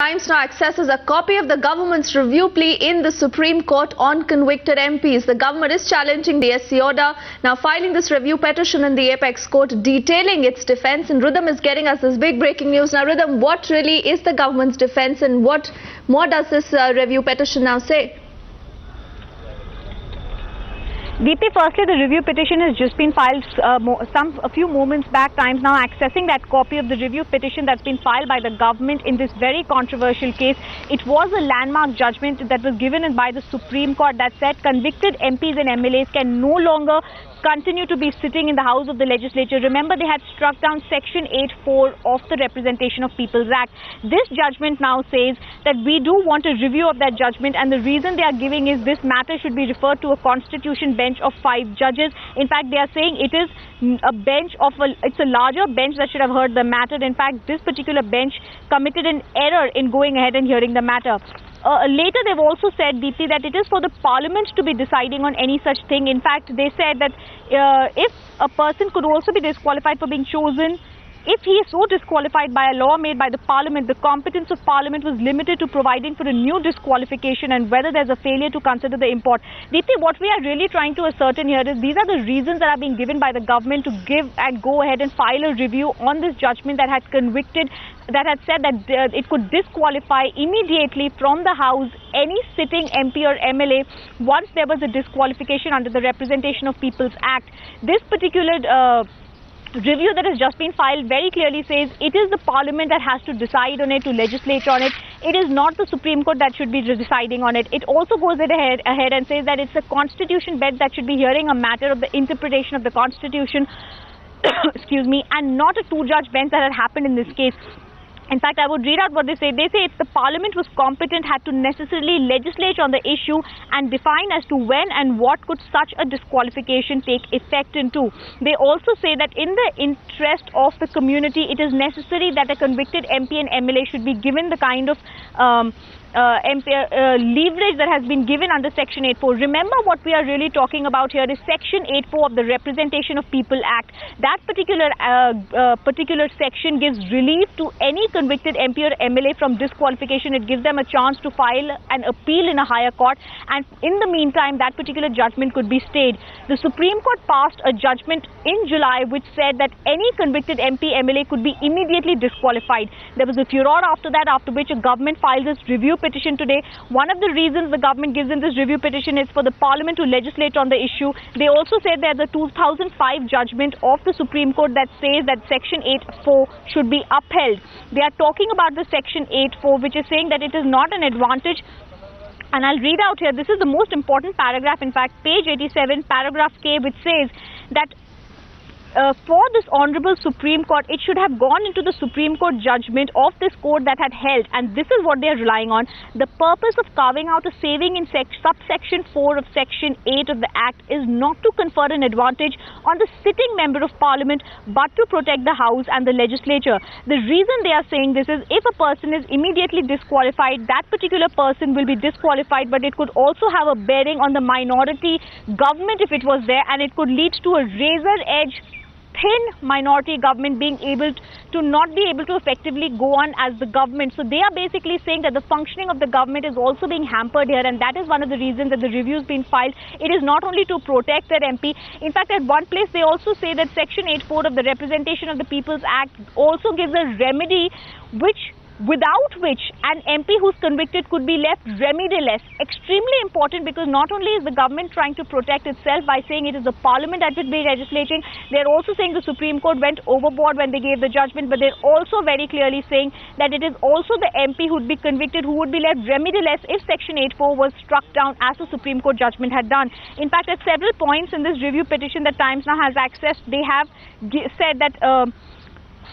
Times now accesses a copy of the government's review plea in the Supreme Court on convicted MPs. The government is challenging the SC order, now filing this review petition in the Apex Court detailing its defence. And Rhythm is getting us this big breaking news. Now Rhythm, what really is the government's defence and what more does this review petition now say? Deepti, firstly, the review petition has just been filed a few moments back. Times now accessing that copy of the review petition that's been filed by the government in this very controversial case. It was a landmark judgment that was given by the Supreme Court that said convicted MPs and MLAs can no longer continue to be sitting in the House of the Legislature. Remember, they had struck down Section 8(4) of the Representation of People's Act. This judgment now says that we do want a review of that judgment, and the reason they are giving is this matter should be referred to a constitution bench of 5 judges. In fact, they are saying it is it's a larger bench that should have heard the matter. In fact, this particular bench committed an error in going ahead and hearing the matter. Later, they've also said, Deepti, that it is for the Parliament to be deciding on any such thing. In fact, they said that if a person could also be disqualified for being chosen, if he is so disqualified by a law made by the Parliament, the competence of Parliament was limited to providing for a new disqualification and whether there's a failure to consider the import. Deepti, what we are really trying to ascertain here is these are the reasons that are being given by the government to give and go ahead and file a review on this judgment that had convicted, that had said that it could disqualify immediately from the House any sitting MP or MLA once there was a disqualification under the Representation of People's Act. This particular review that has just been filed very clearly says it is the Parliament that has to decide on it, to legislate on it. It is not the Supreme Court that should be deciding on it. It also goes ahead and says that it's a constitution bench that should be hearing a matter of the interpretation of the Constitution, excuse me, and not a 2-judge bench that had happened in this case. In fact, I would read out what they say. They say if the Parliament was competent, had to necessarily legislate on the issue and define as to when and what could such a disqualification take effect into. They also say that in the interest of the community, it is necessary that a convicted MP and MLA should be given the kind of leverage that has been given under Section 8(4). Remember, what we are really talking about here is Section 8(4) of the Representation of People Act. That particular section gives relief to any convicted MP or MLA from disqualification. It gives them a chance to file an appeal in a higher court, and in the meantime, that particular judgment could be stayed. The Supreme Court passed a judgment in July which said that any convicted MP, MLA could be immediately disqualified. There was a furore after that, after which a government filed this review petition today. One of the reasons the government gives in this review petition is for the Parliament to legislate on the issue. They also said there's a 2005 judgment of the Supreme Court that says that Section 8(4) should be upheld. They are talking about the Section 8(4), which is saying that it is not an advantage. And I'll read out here, this is the most important paragraph, in fact, page 87, paragraph K, which says that for this Honorable Supreme Court, it should have gone into the Supreme Court judgment of this court that had held, and this is what they are relying on. The purpose of carving out a saving in subsection 4 of Section 8 of the Act is not to confer an advantage on the sitting member of Parliament, but to protect the House and the Legislature. The reason they are saying this is if a person is immediately disqualified, that particular person will be disqualified, but it could also have a bearing on the minority government if it was there, and it could lead to a razor-edge thin minority government being able to not be able to effectively go on as the government. So they are basically saying that the functioning of the government is also being hampered here, and that is one of the reasons that the review has been filed. It is not only to protect their MP. In fact, at one place they also say that Section 8(4) of the Representation of the People's Act also gives a remedy without which an MP who's convicted could be left remediless. Extremely important, because not only is the government trying to protect itself by saying it is the Parliament that would be legislating, they're also saying the Supreme Court went overboard when they gave the judgment, but they're also very clearly saying that it is also the MP who would be convicted who would be left remediless if Section 8(4) was struck down as the Supreme Court judgment had done. In fact, at several points in this review petition that Times now has accessed, they have said that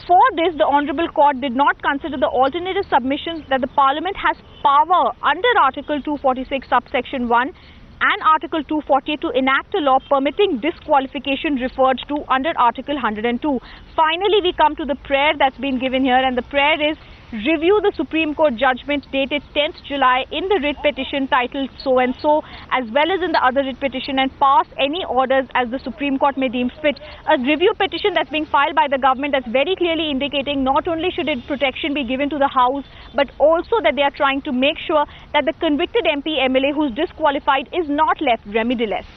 for this, the Honourable Court did not consider the alternative submissions that the Parliament has power under Article 246 subsection 1 and Article 248 to enact a law permitting disqualification referred to under Article 102. Finally, we come to the prayer that's been given here, and the prayer is review the Supreme Court judgment dated 10th July in the writ petition titled so and so, as well as in the other writ petition, and pass any orders as the Supreme Court may deem fit. A review petition that's being filed by the government that's very clearly indicating not only should protection be given to the House, but also that they are trying to make sure that the convicted MP MLA who's disqualified is not left remediless.